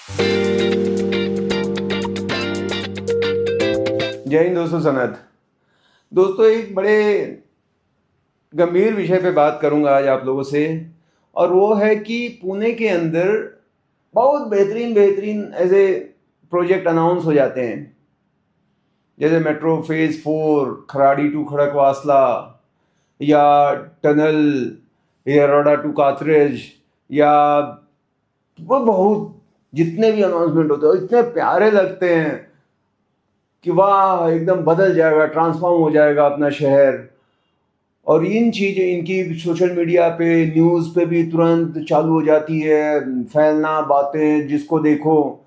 जय हिंद दोस्तों। सनत दोस्तों, एक बड़े गंभीर विषय पे बात करूंगा आज आप लोगों से, और वो है कि पुणे के अंदर बहुत बेहतरीन बेहतरीन ऐसे प्रोजेक्ट अनाउंस हो जाते हैं, जैसे metro phase 4, Kharadi to Khadakwasla, या टनल येरवड़ा टू कातरेज, या वो बहुत जितने भी अनाउंसमेंट होते हैं इतने प्यारे लगते हैं कि वाह, एकदम बदल जाएगा, ट्रांसफॉर्म हो जाएगा अपना शहर। और इन चीज़ें इनकी सोशल मीडिया पे, न्यूज़ पे भी तुरंत चालू हो जाती है फैलना, बातें जिसको देखो।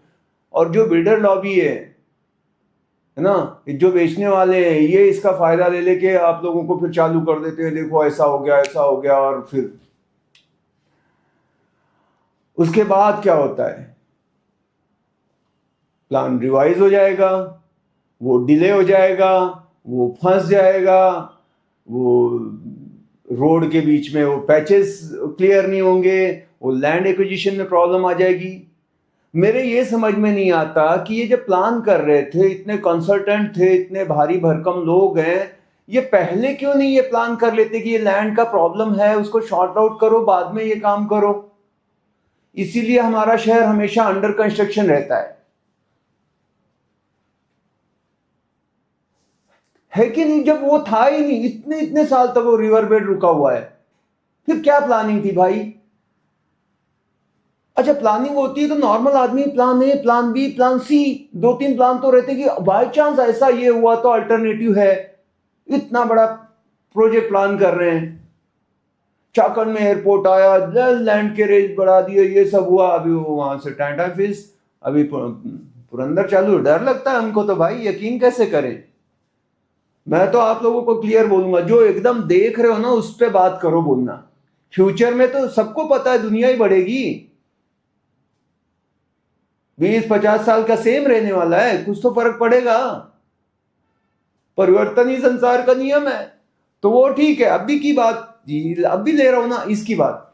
और जो बिल्डर लॉबी है ना, जो बेचने वाले हैं, ये इसका फायदा ले लेके आप लोगों को फिर चालू कर देते हैं, देखो ऐसा हो गया, ऐसा हो गया। और फिर उसके बाद क्या होता है, प्लान रिवाइज हो जाएगा, वो डिले हो जाएगा, वो फंस जाएगा, वो रोड के बीच में वो पैचेस क्लियर नहीं होंगे, वो लैंड एक्विजिशन में प्रॉब्लम आ जाएगी। मेरे ये समझ में नहीं आता कि ये जब प्लान कर रहे थे, इतने कंसल्टेंट थे, इतने भारी भरकम लोग हैं, ये पहले क्यों नहीं ये प्लान कर लेते कि ये लैंड का प्रॉब्लम है, उसको शॉर्ट आउट करो, बाद में ये काम करो। इसीलिए हमारा शहर हमेशा अंडर कंस्ट्रक्शन रहता है कि नहीं? जब वो था ही नहीं, इतने इतने साल तक वो रिवर बेड रुका हुआ है, फिर क्या प्लानिंग थी भाई? अच्छा, प्लानिंग होती है तो नॉर्मल आदमी plan A, plan B, plan C, 2-3 plan तो रहते कि बाय चांस ऐसा ये हुआ तो अल्टरनेटिव है। इतना बड़ा प्रोजेक्ट प्लान कर रहे हैं, चाकन में एयरपोर्ट आया, लैंड के रेट बढ़ा दिए, ये सब हुआ, अभी वो वहां से टाटा फीस, अभी पुरंदर चालू। डर लगता है हमको तो भाई, यकीन कैसे करें? मैं तो आप लोगों को क्लियर बोलूंगा, जो एकदम देख रहे हो ना उस पर बात करो, बोलना। फ्यूचर में तो सबको पता है दुनिया ही बढ़ेगी, 20-50 साल का सेम रहने वाला है, कुछ तो फर्क पड़ेगा। परिवर्तन ही संसार का नियम है। तो वो ठीक है, अभी की बात, अभी ले रहा हूं ना इसकी बात,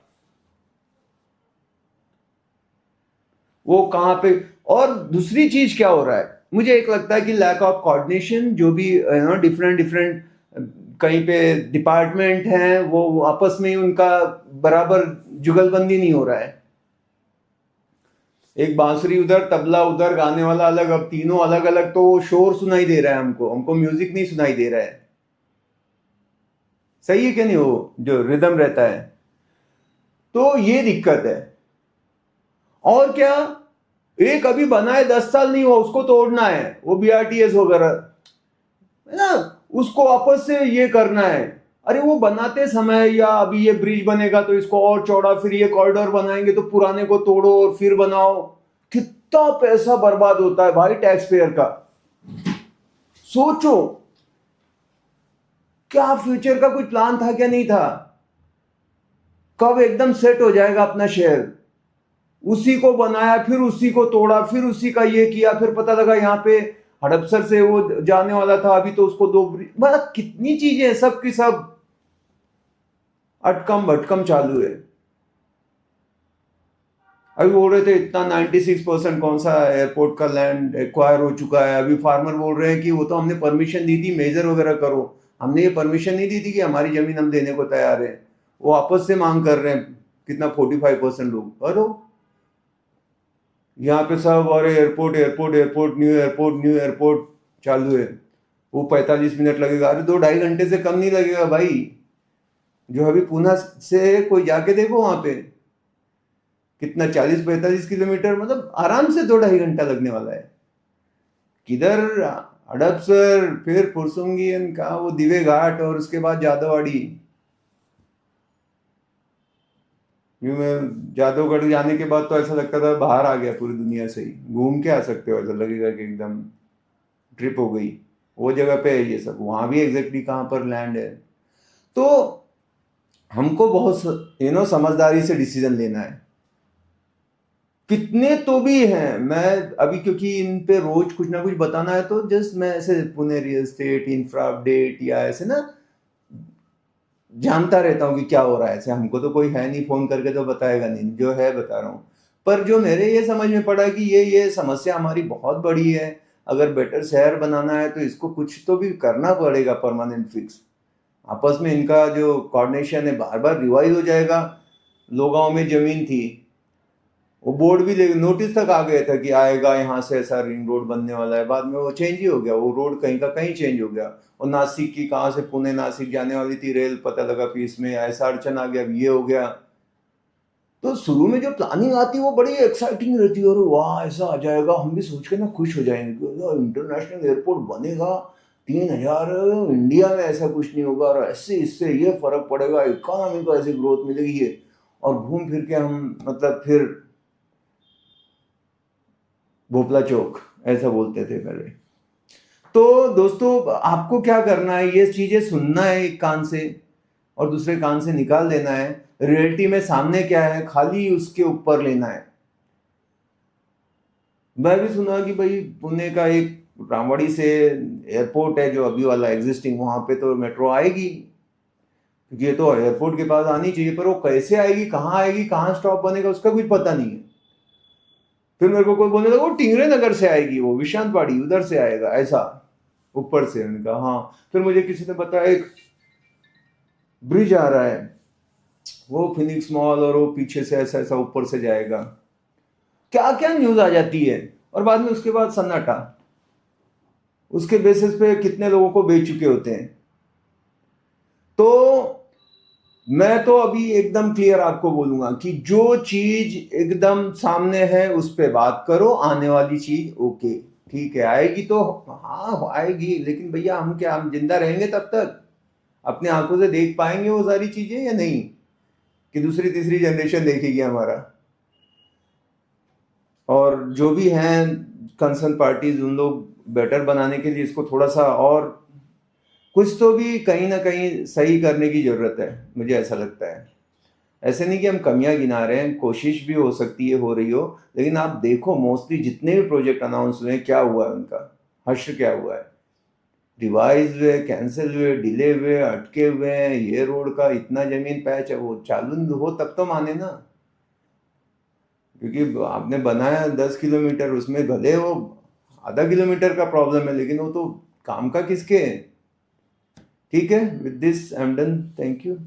वो कहां पे। और दूसरी चीज क्या हो रहा है, मुझे एक लगता है कि लैक ऑफ कोऑर्डिनेशन, जो भी डिफरेंट डिफरेंट कहीं पे डिपार्टमेंट हैं, वो आपस में ही उनका बराबर जुगलबंदी नहीं हो रहा है। एक बांसुरी उधर, तबला उधर, गाने वाला अलग, अब तीनों अलग अलग, तो वो शोर सुनाई दे रहा है हमको, हमको म्यूजिक नहीं सुनाई दे रहा है। सही है कि नहीं? वो जो रिदम रहता है, तो ये दिक्कत है। और क्या, एक अभी बनाए 10 साल नहीं हुआ, उसको तोड़ना है, वो बीआरटीएस वगैरह है ना, उसको वापस से ये करना है। अरे वो बनाते समय, या अभी ये ब्रिज बनेगा तो इसको और चौड़ा, फिर ये कॉरिडोर बनाएंगे तो पुराने को तोड़ो और फिर बनाओ, कितना पैसा बर्बाद होता है भाई टैक्स पेयर का। सोचो, क्या फ्यूचर का कोई प्लान था क्या? नहीं था। कब एकदम सेट हो जाएगा अपना शहर, उसी को बनाया, फिर उसी को तोड़ा, फिर उसी का ये किया, फिर पता लगा यहाँ पे हड़पसर से वो जाने वाला था, अभी तो उसको दो मतलब कितनी चीजें, सब की सब अटकम भटकम चालू है। अभी बोल रहे थे इतना 96% कौन सा एयरपोर्ट का लैंड एक्वायर हो चुका है। अभी फार्मर बोल रहे हैं कि वो तो हमने परमिशन दी थी, मेजर वगैरह करो, हमने ये परमिशन नहीं दी थी कि हमारी जमीन हम देने को तैयार है। वो आपस से मांग कर रहे हैं, कितना 45% लोग करो यहाँ पे सब। और airport airport airport, new airport new airport चालू है। वो 45 मिनट लगेगा, अरे 2-2.5 घंटे से कम नहीं लगेगा भाई। जो अभी पुणे से कोई जाके देखो, वहां पे कितना 40-45 किलोमीटर, मतलब आराम से 2-2.5 घंटा लगने वाला है। किधर हड़पसर, फिर फुरसुंगी का वो दिवे घाट, और उसके बाद जादववाड़ी। मैं जादवगढ़ जाने के बाद तो ऐसा लगता था बाहर आ गया पूरी दुनिया से ही, घूम के आ सकते हो, ऐसा लगेगा कि एकदम ट्रिप हो गई। वो जगह पे है ये सब, वहां भी एग्जैक्टली कहाँ पर लैंड है। तो हमको बहुत समझदारी से डिसीजन लेना है। कितने तो भी हैं, मैं अभी क्योंकि इन पे रोज कुछ ना कुछ बताना है, तो जस्ट मैं ऐसे Pune real estate infra update या ऐसे ना जानता रहता हूँ कि क्या हो रहा है। ऐसे हमको तो कोई है नहीं फोन करके तो बताएगा नहीं, जो है बता रहा हूँ। पर जो मेरे ये समझ में पड़ा कि ये समस्या हमारी बहुत बड़ी है। अगर बेटर शहर बनाना है तो इसको कुछ तो भी करना पड़ेगा परमानेंट फिक्स। आपस में इनका जो कोऑर्डिनेशन है बार बार रिवाइज हो जाएगा। लोगांव में जमीन थी, वो बोर्ड भी नोटिस तक आ गया था कि आएगा यहाँ से ऐसा रिंग रोड बनने वाला है, बाद में वो चेंज ही हो गया, वो रोड कहीं का कहीं चेंज हो गया। और नासिक की कहाँ से पुणे नासिक जाने वाली थी रेल, पता लगा कि इसमें ऐसा अड़चन आ गया, ये हो गया। तो शुरू में जो प्लानिंग आती है वो बड़ी एक्साइटिंग रहती है, और वाह ऐसा आ जाएगा, हम भी सोच के ना खुश हो जाएंगे, इंटरनेशनल एयरपोर्ट बनेगा 3,000, इंडिया में ऐसा कुछ नहीं होगा, और ऐसे इससे ये फर्क पड़ेगा, इकोनॉमी को ऐसी ग्रोथ मिलेगी है। और घूम फिर के हम मतलब फिर भोपला चौक ऐसा बोलते थे पहले। तो दोस्तों आपको क्या करना है, ये चीजें सुनना है एक कान से और दूसरे कान से निकाल देना है। रियलिटी में सामने क्या है खाली उसके ऊपर लेना है। मैं भी सुना कि भाई पुणे का एक रामवाड़ी से एयरपोर्ट है जो अभी वाला एग्जिस्टिंग, वहां पे तो मेट्रो आएगी, क्योंकि ये तो एयरपोर्ट के पास आनी चाहिए, पर वो कैसे आएगी, कहाँ स्टॉप बनेगा, उसका कुछ पता नहीं है। फिर मेरे को कोई बोलने लगा वो टिंगरे नगर से आएगी, वो विशांतवाड़ी उधर से आएगा ऐसा, ऊपर से। उनका हाँ। फिर मुझे किसी ने बताया एक ब्रिज आ रहा है, वो फिनिक्स मॉल, और वो पीछे से ऐसा ऐसा ऊपर से जाएगा। क्या क्या न्यूज आ जाती है, और बाद में उसके बाद सन्नाटा। उसके बेसिस पे कितने लोगों को बेच चुके होते हैं। तो मैं तो अभी एकदम क्लियर आपको बोलूंगा कि जो चीज एकदम सामने है उस पे बात करो, आने वाली चीज ओके ठीक है आएगी तो हाँ आएगी, लेकिन भैया हम क्या, हम जिंदा रहेंगे तब तक, अपने आंखों से देख पाएंगे वो सारी चीजें या नहीं, कि दूसरी तीसरी जनरेशन देखेगी हमारा। और जो भी हैं कंसर्न पार्टीज, उन लोग बेटर बनाने के लिए इसको थोड़ा सा और कुछ तो भी कहीं ना कहीं सही करने की जरूरत है, मुझे ऐसा लगता है। ऐसे नहीं कि हम कमियां गिना रहे हैं, कोशिश भी हो सकती है हो रही हो, लेकिन आप देखो मोस्टली जितने भी प्रोजेक्ट अनाउंस हुए क्या हुआ है उनका, हश्र क्या हुआ है, रिवाइज हुए, कैंसिल हुए, डिले हुए, अटके हुए हैं। ये रोड का इतना जमीन पैच है, वो चालू हो तब तो माने ना, क्योंकि आपने बनाया 10 किलोमीटर, उसमें भले वो आधा किलोमीटर का प्रॉब्लम है, लेकिन वो तो काम का किसके है। ठीक है, with this I am done, thank you.